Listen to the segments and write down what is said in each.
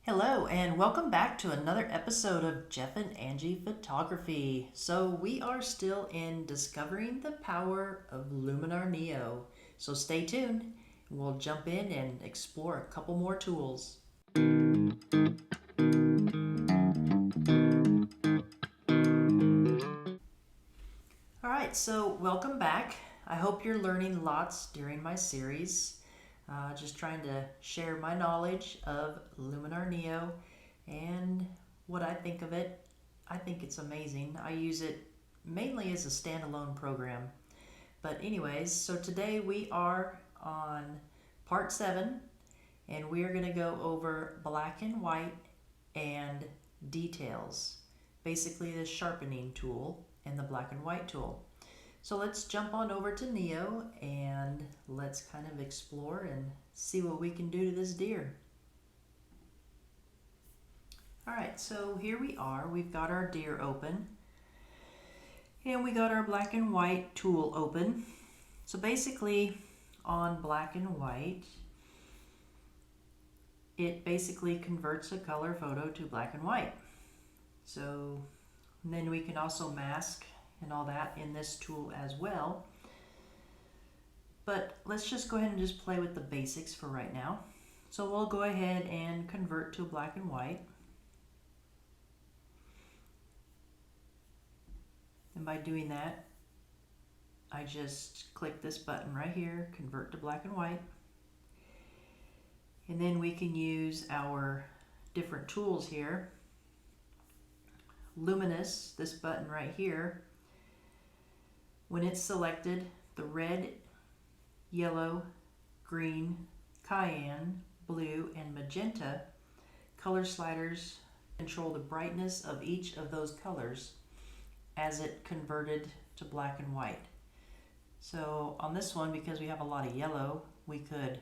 Hello, and welcome back to another episode of Jeff and Angie Photography. So, we are still in discovering the power of Luminar Neo. So, stay tuned, and we'll jump in and explore a couple more tools. Alright, so welcome back. I hope you're learning lots during my series. Just trying to share my knowledge of Luminar Neo and what I think of it. I think it's amazing. I use it mainly as a standalone program. But anyways, so today we are on part 7 and we are going to go over black and white and details. Basically the sharpening tool and the black and white tool. So let's jump on over to Neo and let's kind of explore and see what we can do to this deer. Alright, so here we are. We've got our deer open and we got our black and white tool open. So basically on black and white, it basically converts a color photo to black and white. So and then we can also mask and all that in this tool as well. But let's just go ahead and just play with the basics for right now. So we'll go ahead and convert to black and white. And by doing that, I just click this button right here, convert to black and white. And then we can use our different tools here. Luminous, this button right here, when it's selected, the red, yellow, green, cayenne, blue, and magenta color sliders control the brightness of each of those colors as it converted to black and white. So on this one, because we have a lot of yellow, we could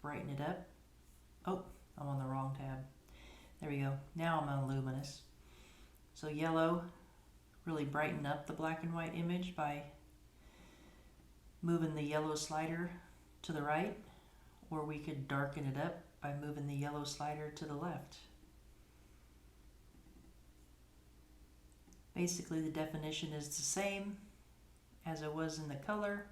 brighten it up. Oh, I'm on the wrong tab. There we go. Now I'm on luminous. So yellow, really brighten up the black and white image by moving the yellow slider to the right, or we could darken it up by moving the yellow slider to the left. Basically the definition is the same as it was in the color.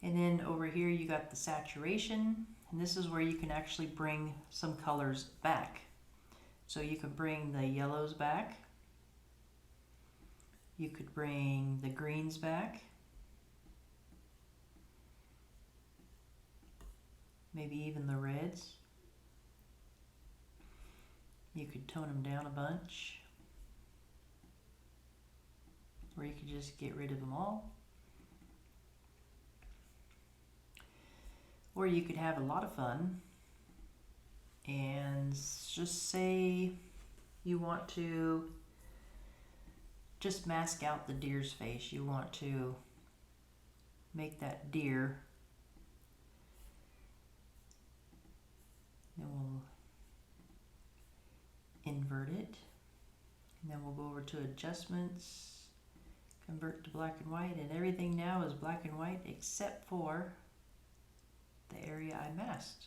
And then over here you got the saturation, and this is where you can actually bring some colors back. So you could bring the yellows back, you could bring the greens back, maybe even the reds. You could tone them down a bunch, or you could just get rid of them all. Or you could have a lot of fun and just say you want to just mask out the deer's face. You want to make that deer. Then we'll invert it. And then we'll go over to adjustments, convert to black and white, and everything now is black and white except for the area I masked.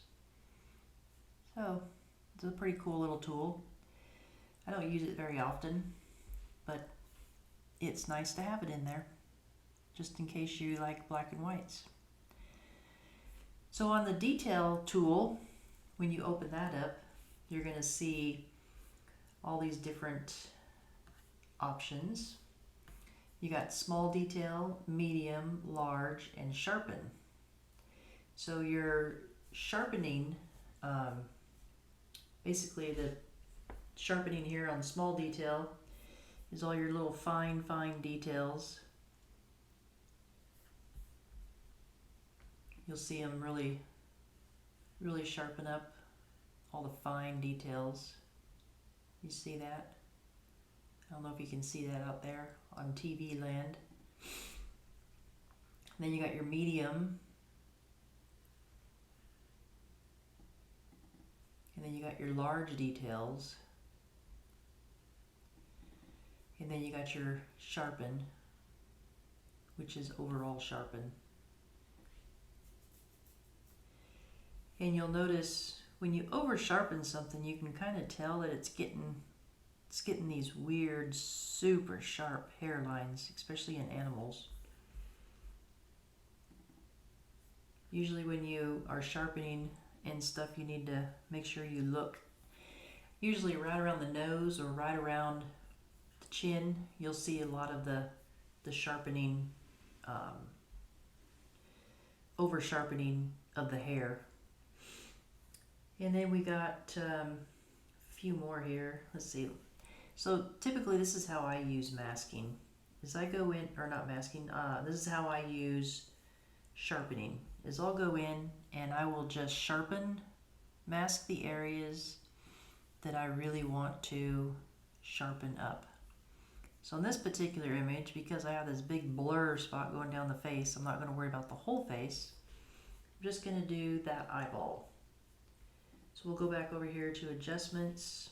So it's a pretty cool little tool. I don't use it very often, but it's nice to have it in there just in case you like black and whites. So on the detail tool, when you open that up, you're going to see all these different options. You got small detail, medium, large, and sharpen. So you're sharpening, basically the sharpening here on small detail is all your little fine details. You'll see them really sharpen up all the fine details. You see that? I don't know if you can see that out there on TV land. And then you got your medium. And then you got your large details. And then you got your sharpen. which is overall sharpen. And you'll notice when you over sharpen something, you can kind of tell that it's getting these weird, super sharp hairlines, especially in animals. Usually when you are sharpening and stuff, you need to make sure you look usually right around the nose or right around the chin. You'll see a lot of the sharpening, over sharpening of the hair. And then we got a few more here. Let's see. So typically this is how I use masking. Is I go in, or not masking, this is how I use sharpening. Is I'll go in and I will just sharpen, mask the areas that I really want to sharpen up. So in this particular image, because I have this big blur spot going down the face, I'm not going to worry about the whole face. I'm just going to do that eyeball. So we'll go back over here to adjustments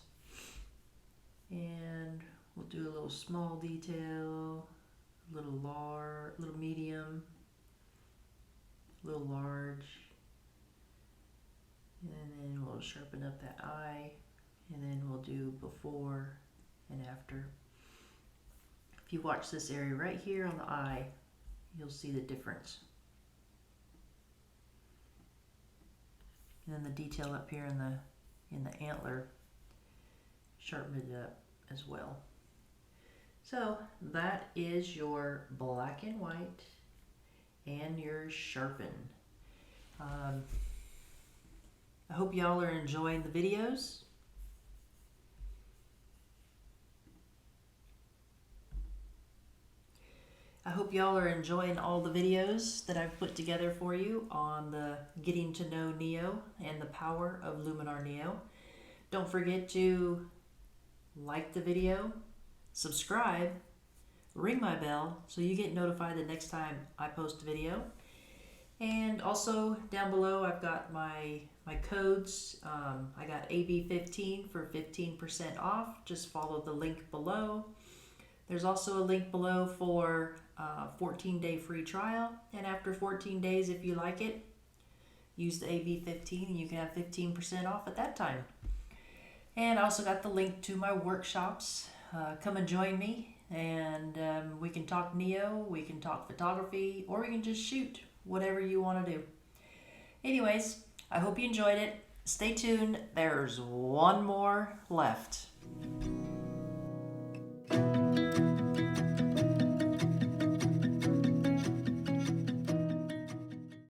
and we'll do a little small detail, a little large, a little medium, a little large, and then we'll sharpen up that eye, and then we'll do before and after. If you watch this area right here on the eye, you'll see the difference. And then the detail up here in the antler, sharpen it up as well. So that is your black and white and your sharpen. I hope y'all are enjoying the videos. I hope y'all are enjoying all the videos that I've put together for you on the getting to know Neo and the power of Luminar Neo. Don't forget to like the video, subscribe, ring my bell so you get notified the next time I post a video. And also down below I've got my codes. I got AB15 for 15% off. Just follow the link below. There's also a link below for 14-day free trial, and after 14 days, if you like it, use the AB15 and you can have 15% off at that time. And I also got the link to my workshops. Come and join me, and we can talk Neo, we can talk photography, or we can just shoot, whatever you want to do. Anyways, I hope you enjoyed it. Stay tuned, there's one more left.